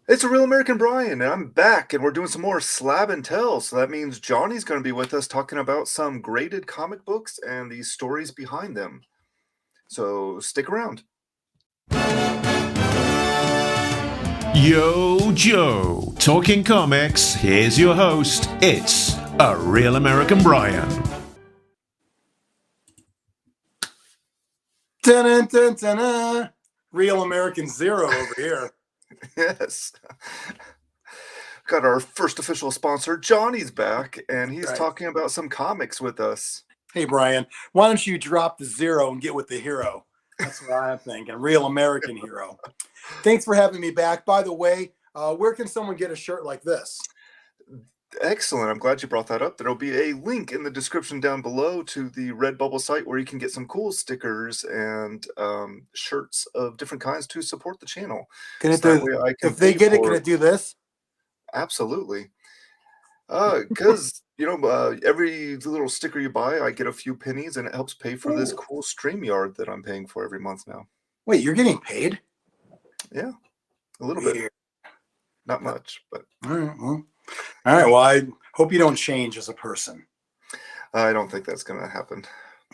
It's a real American Brian, and I'm back, and we're doing some more Slab and Tell. So that means Johnny's going to be with us talking about some graded comic books and the stories behind them. So stick around. Yo, Joe. Talking comics, here's your host. It's a real American Brian. Dun, dun, dun, dun. Real American Zero over here. Yes. Got our first official sponsor, Johnny's back, and he's talking about some comics with us. Hey, Brian, why don't you drop the zero and get with the hero? That's what I'm thinking. Real American hero. Thanks for having me back. By the way, where can someone get a shirt like this? Excellent. I'm glad you brought that up. There'll be a link in the description down below to the Redbubble site where you can get some cool stickers and shirts of different kinds to support the channel. If they get it, can it do this? Absolutely. Because, every little sticker you buy, I get a few pennies, and it helps pay for this cool StreamYard that I'm paying for every month now. Wait, you're getting paid? Yeah, a little bit. Not much, but... All right, well, I hope you don't change as a person. I don't think that's going to happen.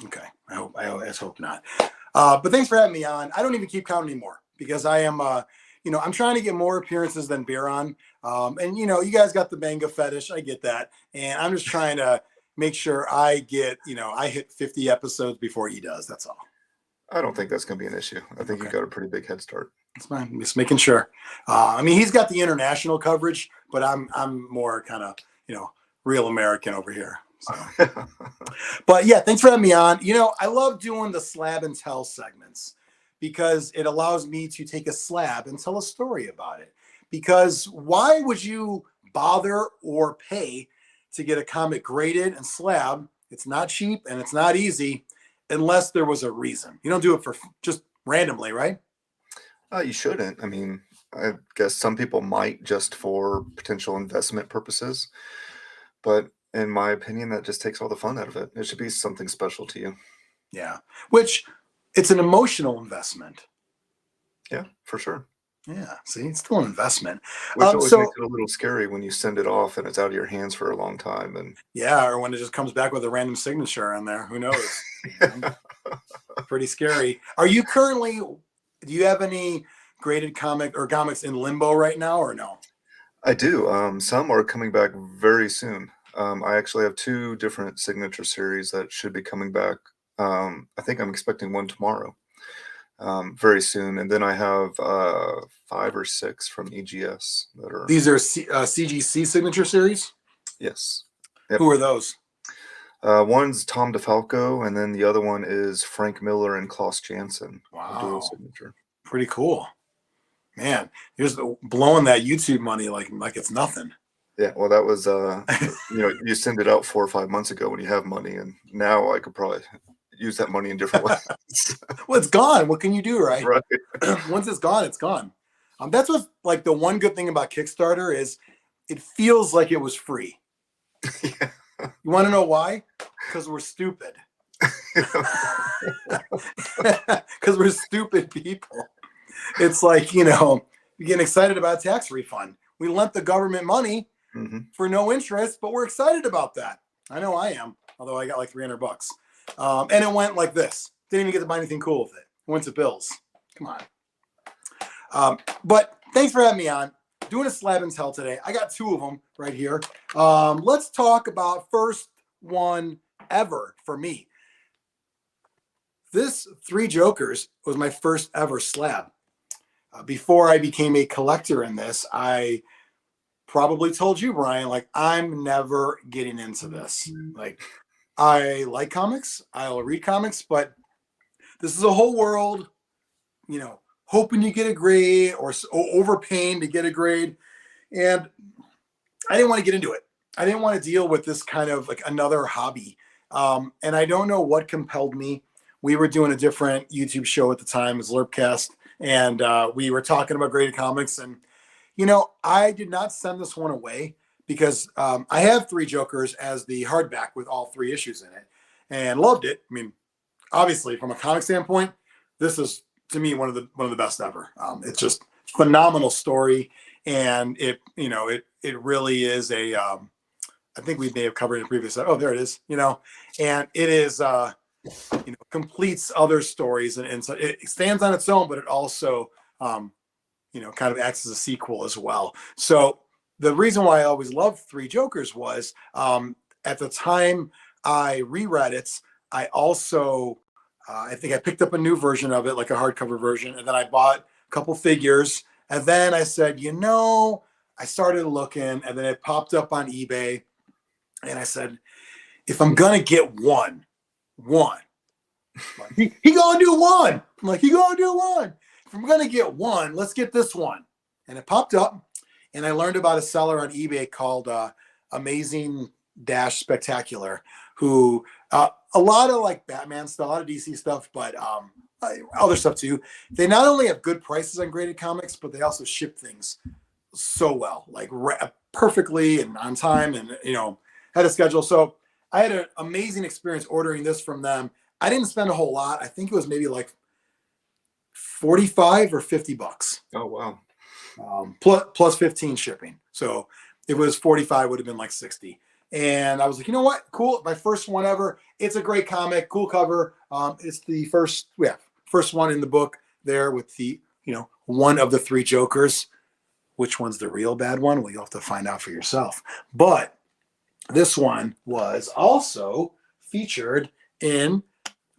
Okay, let's hope not. But thanks for having me on. I don't even keep count anymore because I am, I'm trying to get more appearances than Bear on. And, you guys got the manga fetish. I get that. And I'm just trying to make sure I get, I hit 50 episodes before he does. That's all. I don't think that's going to be an issue. I think you've got a pretty big head start. That's fine. I'm just making sure. He's got the international coverage, but I'm more kind of, real American over here. So. But yeah, thanks for having me on. I love doing the Slab and Tell segments because it allows me to take a slab and tell a story about it. Because why would you bother or pay to get a comic graded and slab? It's not cheap and it's not easy unless there was a reason. You don't do it for just randomly, right? You shouldn't. I guess some people might just for potential investment purposes. But in my opinion, that just takes all the fun out of it. It should be something special to you. Yeah. Which it's an emotional investment. Yeah, for sure. Yeah. See, it's still an investment. Which always makes it a little scary when you send it off and it's out of your hands for a long time. And yeah, or when it just comes back with a random signature on there. Who knows? Pretty scary. Do you have any graded comics in limbo right now or no? I do. Some are coming back very soon. I actually have 2 different signature series that should be coming back. I think I'm expecting one tomorrow, very soon. And then I have 5 or 6 from EGS that are. These are CGC signature series? Yes. Yep. Who are those? One's Tom DeFalco, and then the other one is Frank Miller and Klaus Janson. Wow. Dual signature. Pretty cool. Man, you're just blowing that YouTube money like it's nothing. Yeah, well, that was, you send it out 4 or 5 months ago when you have money, and now I could probably use that money in different ways. Well, it's gone. What can you do, right? Right. Once it's gone, it's gone. That's what, the one good thing about Kickstarter is it feels like it was free. Yeah. You want to know why? Because we're stupid. Because we're stupid people. It's like, you're getting excited about a tax refund. We lent the government money for no interest, but we're excited about that. I know I am, although I got like $300. And it went like this. Didn't even get to buy anything cool with it. It went to bills. Come on. But thanks for having me on. Doing a Slab and Tell today. I got 2 of them right here. Let's talk about first one ever for me. This 3 Jokers was my first ever slab. Before I became a collector in this, I probably told you, Brian, I'm never getting into this. I like comics, I'll read comics, but this is a whole world, hoping you get a grade or overpaying to get a grade. And I didn't want to get into it. I didn't want to deal with this kind of another hobby. And I don't know what compelled me. We were doing a different YouTube show at the time, it was Lerpcast. And we were talking about graded comics. And, I did not send this one away because I have 3 Jokers as the hardback with all 3 issues in it and loved it. Obviously, from a comic standpoint, this is, to me, one of the best ever. It's just phenomenal story. and it really is a. I think we may have covered it in previous. Oh, there it is. And it is completes other stories, and so it stands on its own, but it also kind of acts as a sequel as well. So the reason why I always loved Three Jokers was at the time I reread it, I also I think I picked up a new version of it, like a hardcover version, and then I bought a couple figures, and then I said, I started looking, and then it popped up on eBay, and I said, if I'm gonna get one, like, he gonna do one. I'm like, he gonna do one. If I'm gonna get one, let's get this one. And it popped up, and I learned about a seller on eBay called Amazing Dash Spectacular, who a lot of like Batman stuff, a lot of DC stuff, but other stuff too. They not only have good prices on graded comics, but they also ship things so well, like perfectly and on time, and had a schedule. So I had an amazing experience ordering this from them. I didn't spend a whole lot. I think it was maybe like 45 or $50. Oh, wow. Plus 15 shipping. So it was 45, would have been like 60. And I was like, you know what? Cool. My first one ever. It's a great comic, cool cover. It's the first one in the book there with the, one of the three Jokers. Which one's the real bad one? Well, you'll have to find out for yourself. But this one was also featured in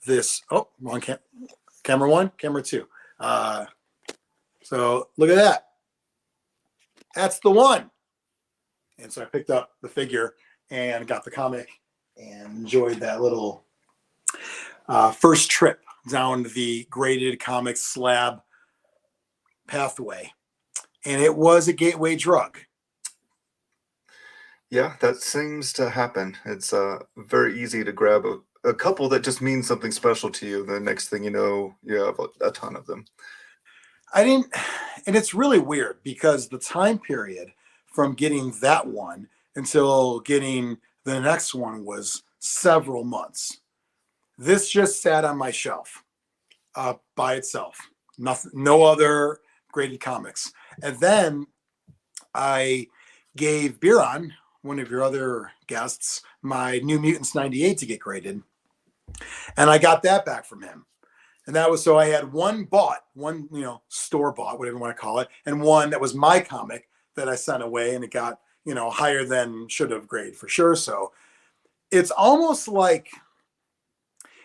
this. Oh, wrong camera one, camera two. So look at that. That's the one. And so I picked up the figure and got the comic and enjoyed that little first trip down the graded comics slab pathway. And it was a gateway drug. Yeah, that seems to happen. It's very easy to grab a couple that just means something special to you. The next thing you know, you have a ton of them. And it's really weird because the time period from getting that one until getting the next one was several months. This just sat on my shelf by itself. Nothing, no other graded comics. And then I gave Biron, one of your other guests, my New Mutants 98 to get graded. And I got that back from him. And that was, so I had one store bought, whatever you want to call it, and one that was my comic that I sent away, and it got, higher than should have grade for sure. So it's almost like,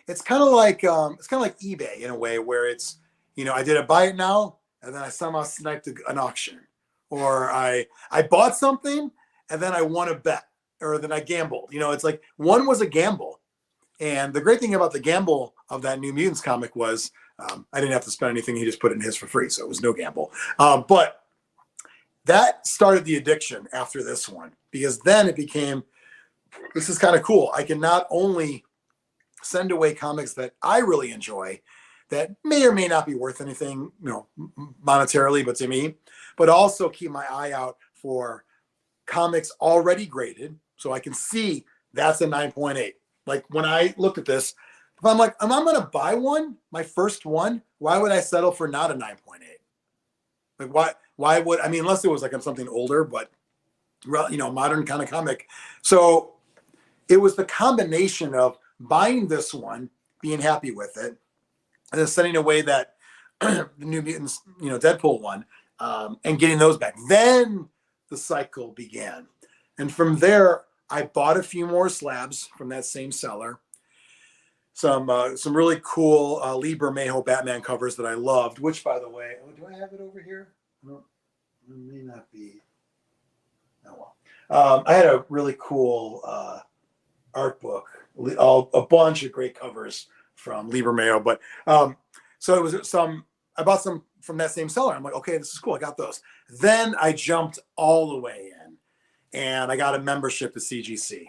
it's kind of like eBay in a way where it's, I did a buy it now, and then I somehow sniped an auction, or I bought something and then I won a bet, or then I gambled. It's like one was a gamble. And the great thing about the gamble of that New Mutants comic was I didn't have to spend anything. He just put it in his for free. So it was no gamble. But that started the addiction after this one, because then it became, this is kind of cool. I can not only send away comics that I really enjoy that may or may not be worth anything, monetarily, but to me, but also keep my eye out for comics already graded. So I can see that's a 9.8. Like when I looked at this, if I'm like, I'm going to buy one, my first one, why would I settle for not a 9.8? Like why would, unless it was like something older, but modern kind of comic. So it was the combination of buying this one, being happy with it, and then sending away that the New Mutants, Deadpool one, and getting those back. Then the cycle began. And from there, I bought a few more slabs from that same seller. Some really cool Lee Bermejo Batman covers that I loved, which, by the way, do I have it over here? No, it may not be. Oh, well. I had a really cool art book, a bunch of great covers from Lee Bermejo. But so it was I bought some from that same seller. I'm like, okay, this is cool. I got those. Then I jumped all the way in, and I got a membership to CGC.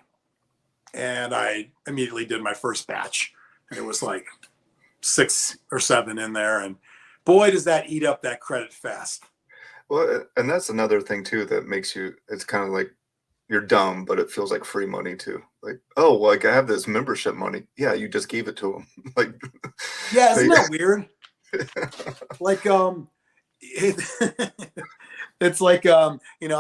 And I immediately did my first batch. And it was like 6 or 7 in there. And boy, does that eat up that credit fast. Well, and that's another thing too that makes you, it's kind of like you're dumb, but it feels like free money too. Like, oh, like I have this membership money. Yeah, you just gave it to them. Like, yeah, isn't that weird? Like, It's like, I'm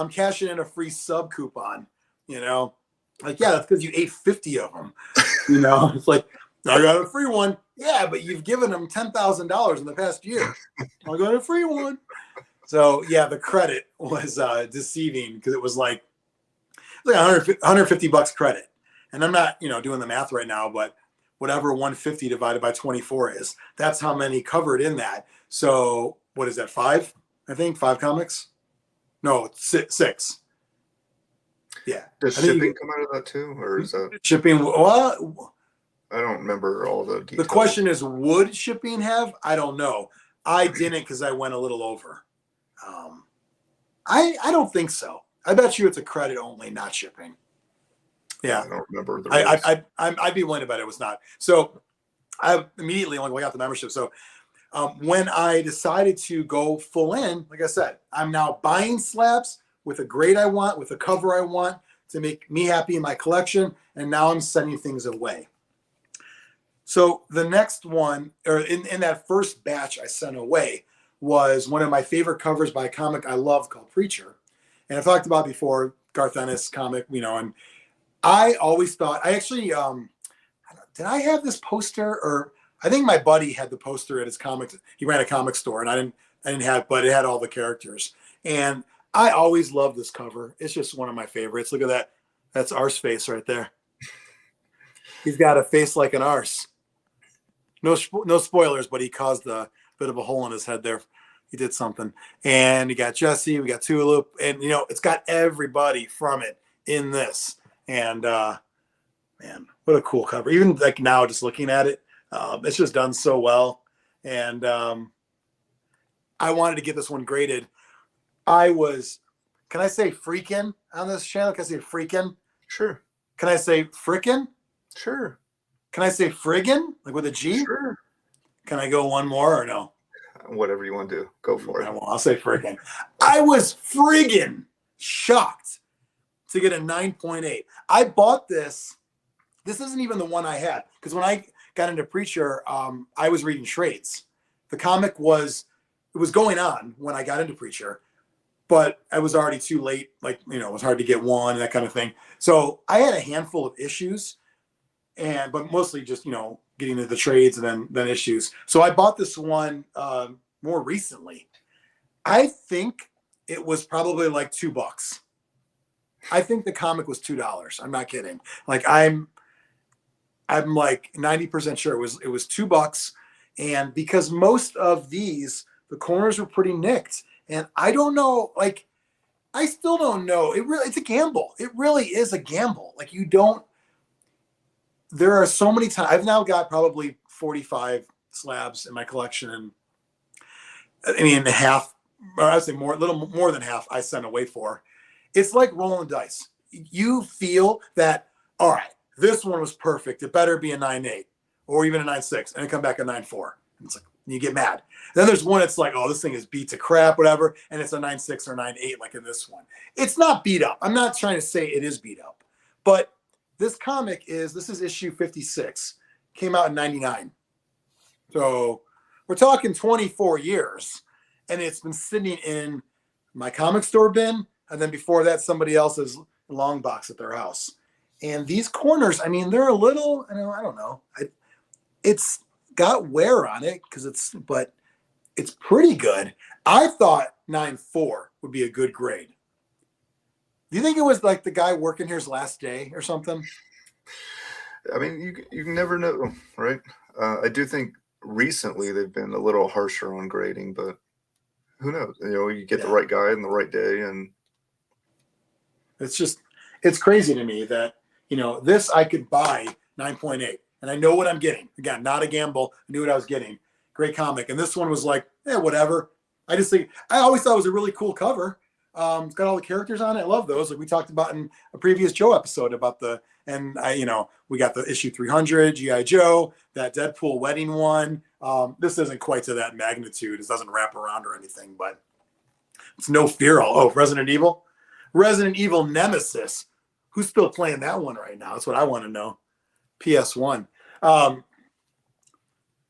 cashing in a free sub coupon, like, yeah, that's because you ate 50 of them, it's like, I got a free one. Yeah, but you've given them $10,000 in the past year. I got a free one. So yeah, the credit was deceiving because it was like $150 credit. And I'm not, doing the math right now, but whatever 150 divided by 24 is, that's how many covered in that. So what is that? 5, I think 5 comics. No, 6. Yeah. Does shipping come out of that too? Or is that shipping? Well, I don't remember all the details. the question is, would shipping have? I don't know. I didn't because I went a little over. I don't think so. I bet you it's a credit only, not shipping. Yeah, I don't remember the rules. I'd be willing to bet it was not. So I immediately got the membership. So when I decided to go full in, like I said, I'm now buying slabs with a grade I want, with a cover I want to make me happy in my collection, and now I'm sending things away. So the next one, or in that first batch I sent away, was one of my favorite covers by a comic I love called Preacher. And I've talked about before, Garth Ennis comic, and I always thought, I actually, did I have this poster? Or I think my buddy had the poster at his comics. He ran a comic store, and I didn't have, but it had all the characters. And I always loved this cover. It's just one of my favorites. Look at that. That's Arse face right there. He's got a face like an arse. No spoilers, but he caused a bit of a hole in his head there. He did something. And you got Jesse, we got Tulip, and it's got everybody from it in this. And man, what a cool cover. Even like now, just looking at it, it's just done so well. And I wanted to get this one graded. Can I say freaking on this channel? Can I say freaking? Sure. Can I say frickin'? Sure. Can I say friggin'? Like with a G? Sure. Can I go one more or no? Whatever you want to do. Go for it. I'll say friggin'. I was friggin' shocked to get a 9.8. I bought this. This isn't even the one I had. Because when I got into Preacher, I was reading trades. The comic was going on when I got into Preacher. But I was already too late. Like, it was hard to get one and that kind of thing. So I had a handful of issues. But mostly just, getting into the trades and then issues. So I bought this one more recently. I think it was probably like $2. I think the comic was $2. I'm not kidding. Like I'm like 90% sure it was $2. And because most of these, the corners were pretty nicked. And I don't know, like, I still don't know. It's a gamble. It really is a gamble. Like there are so many times. I've now got probably 45 slabs in my collection. And I mean, half, or I'd say a little more than half I sent away for. It's like rolling the dice. You feel that, all right, this one was perfect. It better be a 9.8 or even a 9.6, and it come back a 9.4. And it's like, you get mad. Then there's one it's like, oh, this thing is beat to crap, whatever, and it's a 9.6 or 9.8 like in this one. It's not beat up. I'm not trying to say it is beat up, but this is issue 56. Came out in 99. So we're talking 24 years, and it's been sitting in my comic store bin, and then before that, somebody else's long box at their house. And these corners, I mean, they're a little, I don't know. It's got wear on it but it's pretty good. I thought 9.4 would be a good grade. Do you think it was like the guy working here's last day or something? I mean, you never know, right? I do think recently they've been a little harsher on grading, but who knows? You get the right guy in the right day, and it's crazy to me that this I could buy 9.8, and I know what I'm getting. Again, not a gamble. I knew what I was getting. Great comic, and this one was like, whatever. I always thought it was a really cool cover. It's got all the characters on it. I love those. Like we talked about in a previous Joe episode about we got the issue 300, G.I. Joe, that Deadpool wedding one. This isn't quite to that magnitude. It doesn't wrap around or anything, but it's no fear all. Oh, Resident Evil Nemesis. Who's still playing that one right now? That's what I want to know. PS1.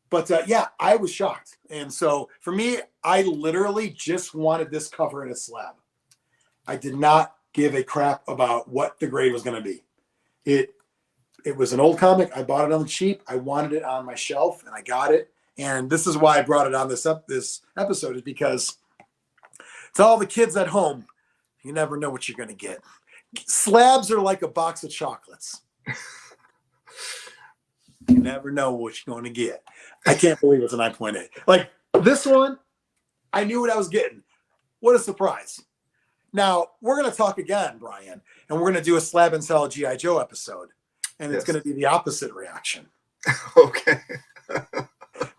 But yeah, I was shocked. And so for me, I literally just wanted this cover in a slab. I did not give a crap about what the grade was going to be. It was an old comic. I bought it on the cheap. I wanted it on my shelf, and I got it. And this is why I brought it on this episode, is because to all the kids at home, you never know what you're going to get. Slabs are like a box of chocolates. You never know what you're going to get. I can't believe it's a 9.8. Like this one, I knew what I was getting. What a surprise. Now, we're going to talk again, Brian, and we're going to do a Slab and Sell G.I. Joe episode. And it's going to be the opposite reaction. Okay.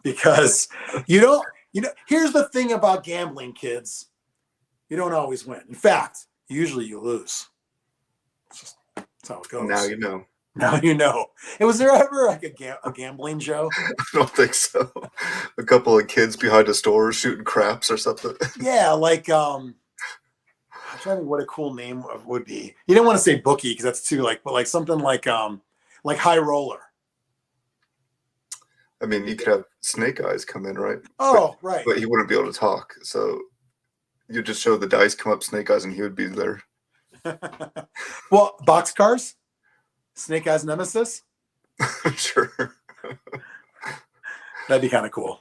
Because here's the thing about gambling, kids. You don't always win. In fact, usually you lose. That's how it goes. Now you know. Now you know. And was there ever like a gambling Joe? I don't think so. A couple of kids behind a store shooting craps or something. Yeah, like I'm trying to think what a cool name would be. You didn't want to say bookie because that's too but like something like high roller. I mean, you could have Snake Eyes come in, right? Oh, right. But he wouldn't be able to talk. So you just show the dice come up Snake Eyes and he would be there. Well, boxcars? Snake Eyes Nemesis? Sure. That'd be kind of cool.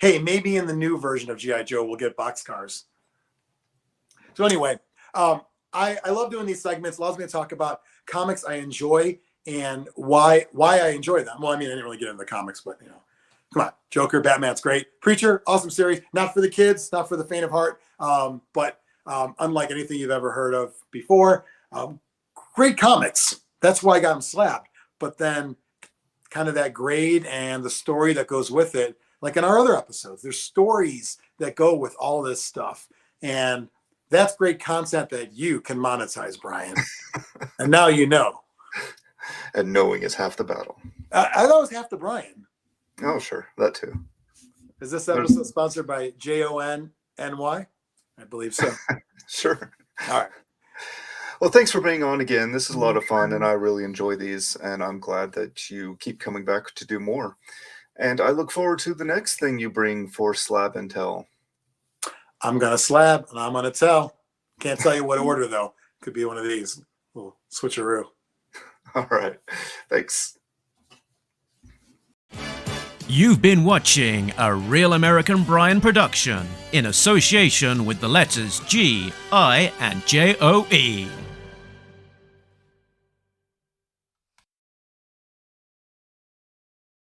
Hey, maybe in the new version of G.I. Joe, we'll get boxcars. So anyway, I love doing these segments. It allows me to talk about comics I enjoy and why I enjoy them. Well, I mean, I didn't really get into the comics, but come on, Joker, Batman's great. Preacher, awesome series. Not for the kids, not for the faint of heart, but unlike anything you've ever heard of before. Great comics. That's why I got them slabbed. But then kind of that grade and the story that goes with it, like in our other episodes, there's stories that go with all this stuff. And that's great content that you can monetize, Brian. And now you know. And knowing is half the battle. I thought it was half the Brian. Oh, sure. That too. Is this episode sponsored by JONNY? I believe so. Sure. All right. Well, thanks for being on again. This is a lot of fun, and I really enjoy these, and I'm glad that you keep coming back to do more. And I look forward to the next thing you bring for Slab and Tell. I'm going to slab, and I'm going to tell. Can't tell you what order, though. Could be one of these. Little switcheroo. All right. Thanks. You've been watching a Real American Brian production in association with the letters G, I, and JOE.